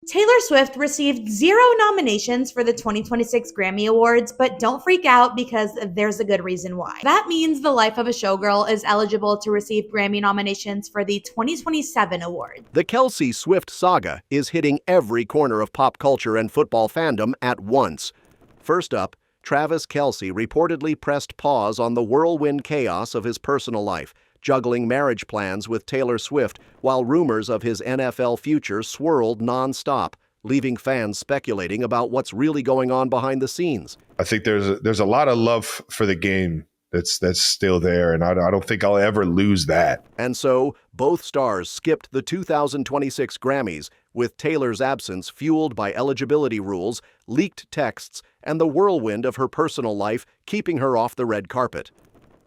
Taylor Swift received 0 nominations for the 2026 Grammy Awards, but don't freak out because there's a good reason why. That means The Life of a Showgirl is eligible to receive Grammy nominations for the 2027 award. The Kelce-Swift saga is hitting every corner of pop culture and football fandom at once. First up, Travis Kelce reportedly pressed pause on the whirlwind chaos of his personal life, juggling marriage plans with Taylor Swift while rumors of his NFL future swirled nonstop, leaving fans speculating about what's really going on behind the scenes. I think there's a lot of love for the game that's still there, and I don't think I'll ever lose that. And so, both stars skipped the 2026 Grammys, with Taylor's absence fueled by eligibility rules, leaked texts, and the whirlwind of her personal life keeping her off the red carpet.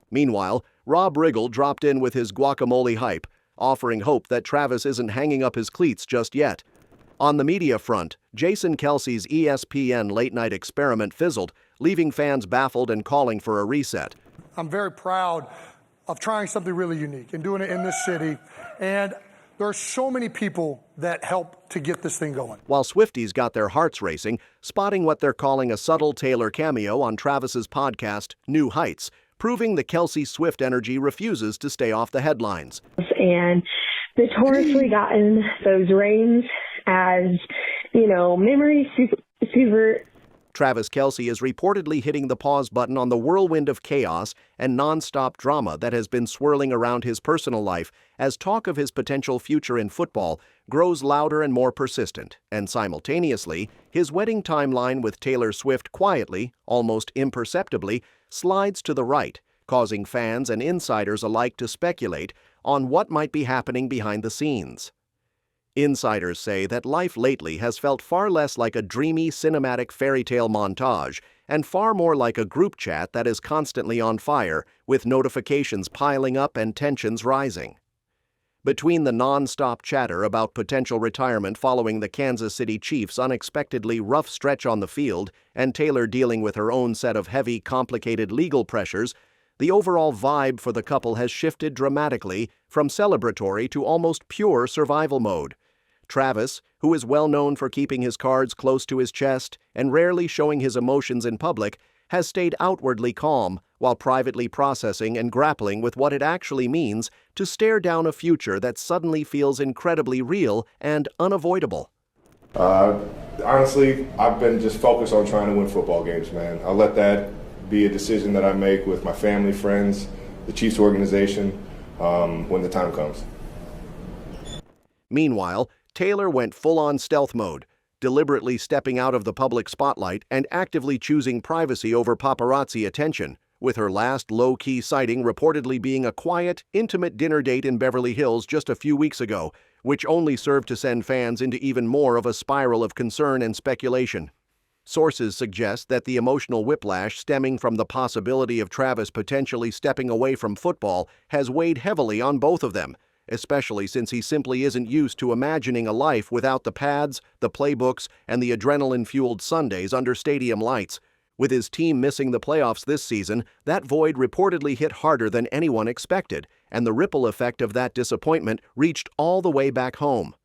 Meanwhile, Rob Riggle dropped in with his guacamole hype, offering hope that Travis isn't hanging up his cleats just yet. On the media front, Jason Kelce's ESPN late-night experiment fizzled, leaving fans baffled and calling for a reset. I'm very proud of trying something really unique and doing it in this city, and there are so many people that help to get this thing going. While Swifties got their hearts racing, spotting what they're calling a subtle Taylor cameo on Travis's podcast, New Heights, proving the Kelce-Swift energy refuses to stay off the headlines. And notoriously gotten those reigns as, memory super. Travis Kelce is reportedly hitting the pause button on the whirlwind of chaos and nonstop drama that has been swirling around his personal life as talk of his potential future in football grows louder and more persistent, and simultaneously, his wedding timeline with Taylor Swift quietly, almost imperceptibly, slides to the right, causing fans and insiders alike to speculate on what might be happening behind the scenes. Insiders say that life lately has felt far less like a dreamy cinematic fairy tale montage and far more like a group chat that is constantly on fire, with notifications piling up and tensions rising. Between the non-stop chatter about potential retirement following the Kansas City Chiefs' unexpectedly rough stretch on the field and Taylor dealing with her own set of heavy, complicated legal pressures, the overall vibe for the couple has shifted dramatically from celebratory to almost pure survival mode. Travis, who is well known for keeping his cards close to his chest and rarely showing his emotions in public, has stayed outwardly calm while privately processing and grappling with what it actually means to stare down a future that suddenly feels incredibly real and unavoidable. Honestly, I've been just focused on trying to win football games, man. I'll let that be a decision that I make with my family, friends, the Chiefs organization, when the time comes. Meanwhile, Taylor went full-on stealth mode, deliberately stepping out of the public spotlight and actively choosing privacy over paparazzi attention, with her last low-key sighting reportedly being a quiet, intimate dinner date in Beverly Hills just a few weeks ago, which only served to send fans into even more of a spiral of concern and speculation. Sources suggest that the emotional whiplash stemming from the possibility of Travis potentially stepping away from football has weighed heavily on both of them, especially since he simply isn't used to imagining a life without the pads, the playbooks, and the adrenaline-fueled Sundays under stadium lights. With his team missing the playoffs this season, that void reportedly hit harder than anyone expected, and the ripple effect of that disappointment reached all the way back home.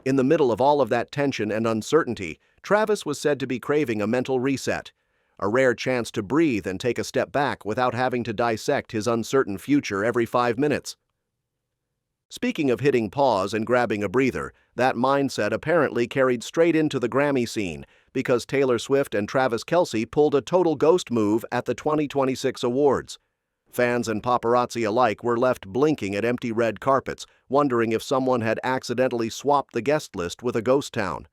In the middle of all of that tension and uncertainty, Travis was said to be craving a mental reset, a rare chance to breathe and take a step back without having to dissect his uncertain future every 5 minutes. Speaking of hitting pause and grabbing a breather, that mindset apparently carried straight into the Grammy scene because Taylor Swift and Travis Kelce pulled a total ghost move at the 2026 awards. Fans and paparazzi alike were left blinking at empty red carpets, wondering if someone had accidentally swapped the guest list with a ghost town.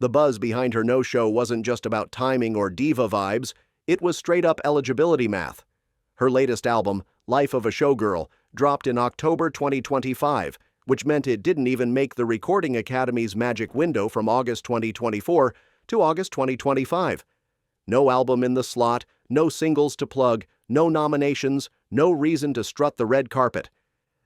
The buzz behind her no-show wasn't just about timing or diva vibes, it was straight-up eligibility math. Her latest album, Life of a Showgirl, dropped in October 2025, which meant it didn't even make the Recording Academy's magic window from August 2024 to August 2025. No album in the slot, no singles to plug, no nominations, no reason to strut the red carpet.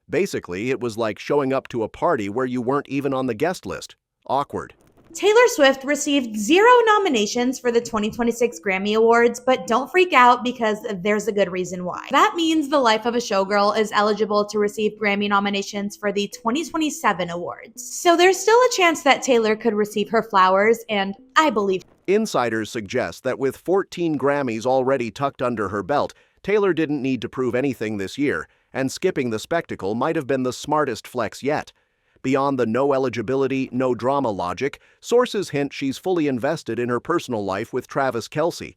Basically, it was like showing up to a party where you weren't even on the guest list. Awkward. Taylor Swift received 0 nominations for the 2026 Grammy Awards, but don't freak out because there's a good reason why. That means The Life of a Showgirl is eligible to receive Grammy nominations for the 2027 awards. So there's still a chance that Taylor could receive her flowers, and I believe. Insiders suggest that with 14 Grammys already tucked under her belt, Taylor didn't need to prove anything this year, and skipping the spectacle might have been the smartest flex yet. Beyond the no eligibility, no drama logic, sources hint she's fully invested in her personal life with Travis Kelce.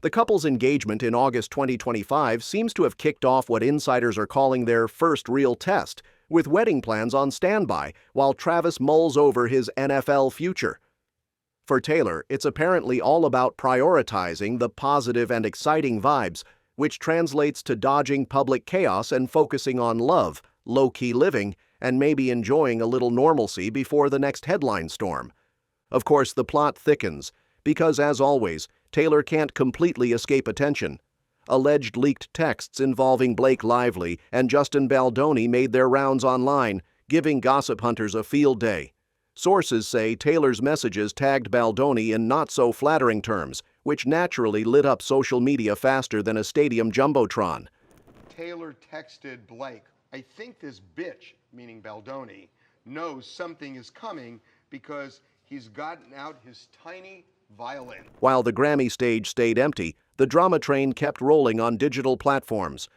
The couple's engagement in August 2025 seems to have kicked off what insiders are calling their first real test, with wedding plans on standby while Travis mulls over his NFL future. For Taylor, it's apparently all about prioritizing the positive and exciting vibes, which translates to dodging public chaos and focusing on love, low-key living, and maybe enjoying a little normalcy before the next headline storm. Of course, the plot thickens, because as always, Taylor can't completely escape attention. Alleged leaked texts involving Blake Lively and Justin Baldoni made their rounds online, giving gossip hunters a field day. Sources say Taylor's messages tagged Baldoni in not-so-flattering terms, which naturally lit up social media faster than a stadium jumbotron. Taylor texted Blake, "I think this bitch," meaning Baldoni, "knows something is coming because he's gotten out his tiny violin." While the Grammy stage stayed empty, the drama train kept rolling on digital platforms.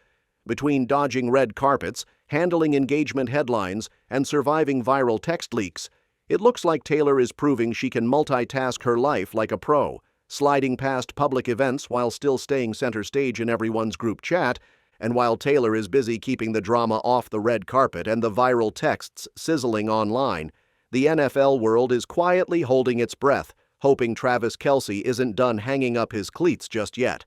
Between dodging red carpets, handling engagement headlines, and surviving viral text leaks, it looks like Taylor is proving she can multitask her life like a pro, sliding past public events while still staying center stage in everyone's group chat. And while Taylor is busy keeping the drama off the red carpet and the viral texts sizzling online, the NFL world is quietly holding its breath, hoping Travis Kelce isn't done hanging up his cleats just yet.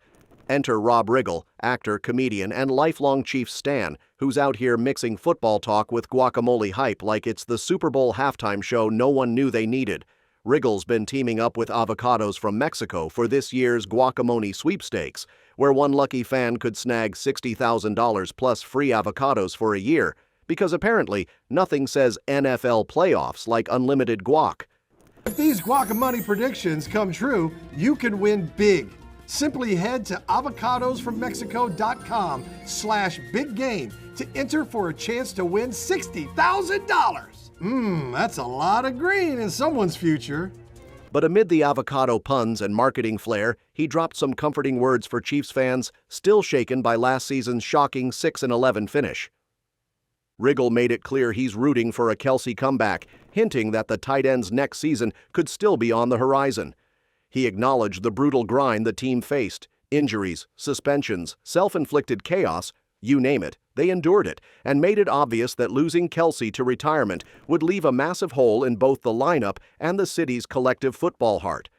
Enter Rob Riggle, actor, comedian, and lifelong Chiefs stan, who's out here mixing football talk with guacamole hype like it's the Super Bowl halftime show no one knew they needed. Riggle's been teaming up with avocados from Mexico for this year's guacamole sweepstakes, where one lucky fan could snag $60,000 plus free avocados for a year, because apparently nothing says NFL playoffs like unlimited guac. If these guacamole predictions come true, you can win big. Simply head to avocadosfrommexico.com/big game to enter for a chance to win $60,000. That's a lot of green in someone's future. But amid the avocado puns and marketing flair, he dropped some comforting words for Chiefs fans still shaken by last season's shocking 6-11 finish. Riggle made it clear he's rooting for a Kelce comeback, hinting that the tight end's next season could still be on the horizon. He acknowledged the brutal grind the team faced, injuries, suspensions, self-inflicted chaos, you name it, they endured it, and made it obvious that losing Kelce to retirement would leave a massive hole in both the lineup and the city's collective football heart.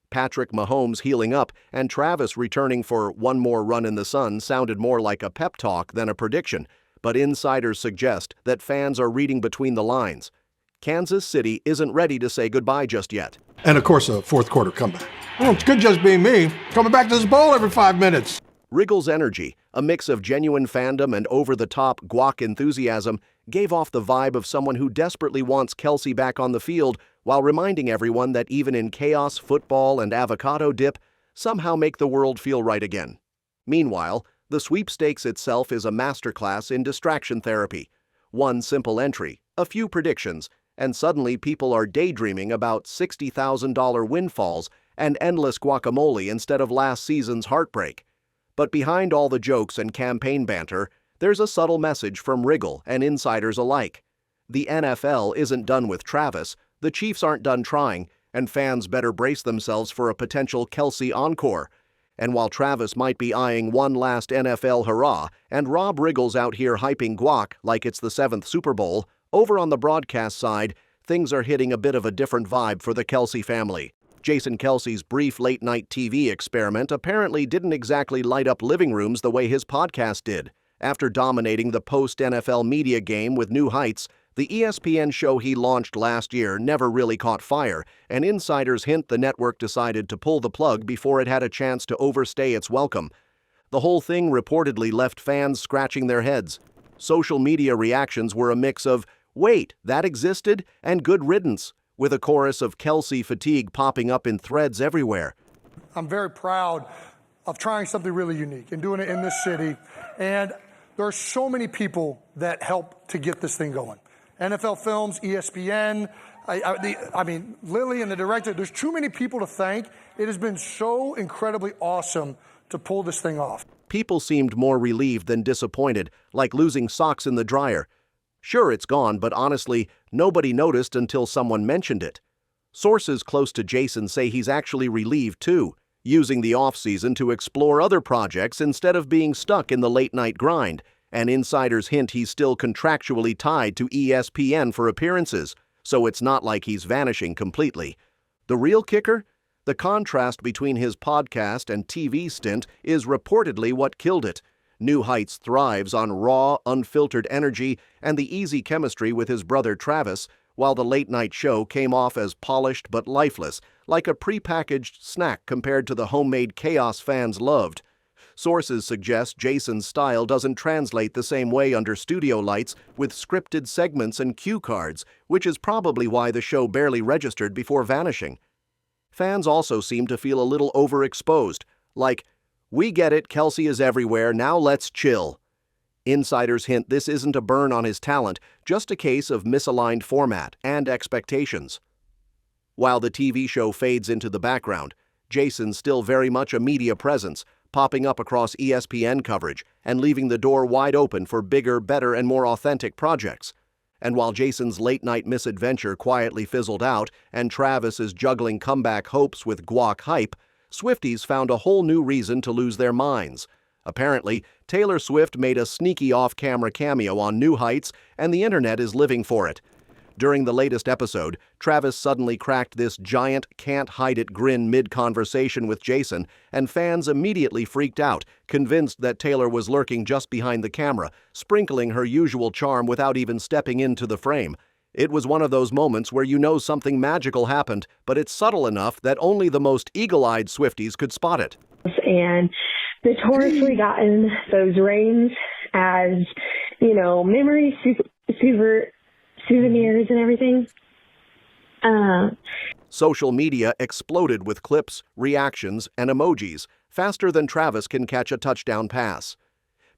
Patrick Mahomes healing up and Travis returning for one more run in the sun sounded more like a pep talk than a prediction, but insiders suggest that fans are reading between the lines. Kansas City isn't ready to say goodbye just yet. And of course, a fourth quarter comeback. Oh, it could just be me coming back to this bowl every 5 minutes. Riggle's energy, a mix of genuine fandom and over-the-top guac enthusiasm, gave off the vibe of someone who desperately wants Kelce back on the field while reminding everyone that even in chaos, football, and avocado dip somehow make the world feel right again. Meanwhile, the sweepstakes itself is a masterclass in distraction therapy. One simple entry, a few predictions, and suddenly people are daydreaming about $60,000 windfalls and endless guacamole instead of last season's heartbreak. But behind all the jokes and campaign banter, there's a subtle message from Riggle and insiders alike. The NFL isn't done with Travis, the Chiefs aren't done trying, and fans better brace themselves for a potential Kelce encore. And while Travis might be eyeing one last NFL hurrah, and Rob Riggle's out here hyping guac like it's the 7th Super Bowl, over on the broadcast side, things are hitting a bit of a different vibe for the Kelce family. Jason Kelce's brief late-night TV experiment apparently didn't exactly light up living rooms the way his podcast did. After dominating the post-NFL media game with new heights, the ESPN show he launched last year never really caught fire, and insiders hint the network decided to pull the plug before it had a chance to overstay its welcome. The whole thing reportedly left fans scratching their heads. Social media reactions were a mix of, "Wait, that existed?" and "Good riddance," with a chorus of Kelce fatigue popping up in threads everywhere. I'm very proud of trying something really unique and doing it in this city. And there are so many people that help to get this thing going. NFL Films, ESPN, I mean, Lily and the director, there's too many people to thank. It has been so incredibly awesome to pull this thing off. People seemed more relieved than disappointed, like losing socks in the dryer. Sure, it's gone, but honestly, nobody noticed until someone mentioned it. Sources close to Jason say he's actually relieved too, using the off-season to explore other projects instead of being stuck in the late-night grind. And insiders hint he's still contractually tied to ESPN for appearances, so it's not like he's vanishing completely. The real kicker? The contrast between his podcast and TV stint is reportedly what killed it. New Heights thrives on raw, unfiltered energy and the easy chemistry with his brother Travis, while the late-night show came off as polished but lifeless, like a prepackaged snack compared to the homemade chaos fans loved. Sources suggest Jason's style doesn't translate the same way under studio lights with scripted segments and cue cards, which is probably why the show barely registered before vanishing. Fans also seem to feel a little overexposed, like, "We get it, Kelce is everywhere, now let's chill." Insiders hint this isn't a burn on his talent, just a case of misaligned format and expectations. While the TV show fades into the background, Jason's still very much a media presence, popping up across ESPN coverage and leaving the door wide open for bigger, better, and more authentic projects. And while Jason's late-night misadventure quietly fizzled out and Travis's juggling comeback hopes with guac hype, Swifties found a whole new reason to lose their minds. Apparently, Taylor Swift made a sneaky off-camera cameo on New Heights, and the internet is living for it. During the latest episode, Travis suddenly cracked this giant, can't-hide-it grin mid-conversation with Jason, and fans immediately freaked out, convinced that Taylor was lurking just behind the camera, sprinkling her usual charm without even stepping into the frame. It was one of those moments where you know something magical happened, but it's subtle enough that only the most eagle-eyed Swifties could spot it. And notoriously gotten those rings as, memory souvenirs and everything. Social media exploded with clips, reactions, and emojis, faster than Travis can catch a touchdown pass.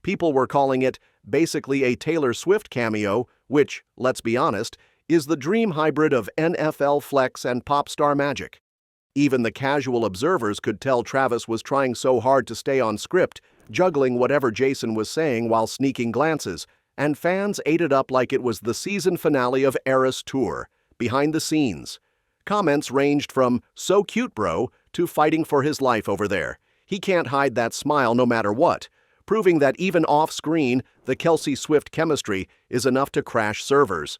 People were calling it basically a Taylor Swift cameo, which, let's be honest, is the dream hybrid of NFL flex and pop star magic. Even the casual observers could tell Travis was trying so hard to stay on script, juggling whatever Jason was saying while sneaking glances, and fans ate it up like it was the season finale of Eras Tour, behind the scenes. Comments ranged from, "So cute, bro," to "fighting for his life over there. He can't hide that smile no matter what," proving that even off-screen, the Kelce-Swift chemistry is enough to crash servers.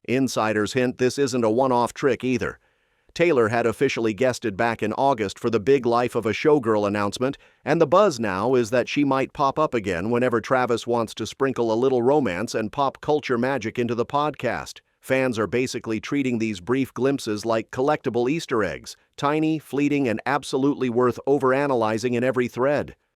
Insiders hint this isn't a one-off trick either. Taylor had officially guested back in August for the big Life of a Showgirl announcement, and the buzz now is that she might pop up again whenever Travis wants to sprinkle a little romance and pop culture magic into the podcast. Fans are basically treating these brief glimpses like collectible Easter eggs, tiny, fleeting, and absolutely worth overanalyzing in every thread.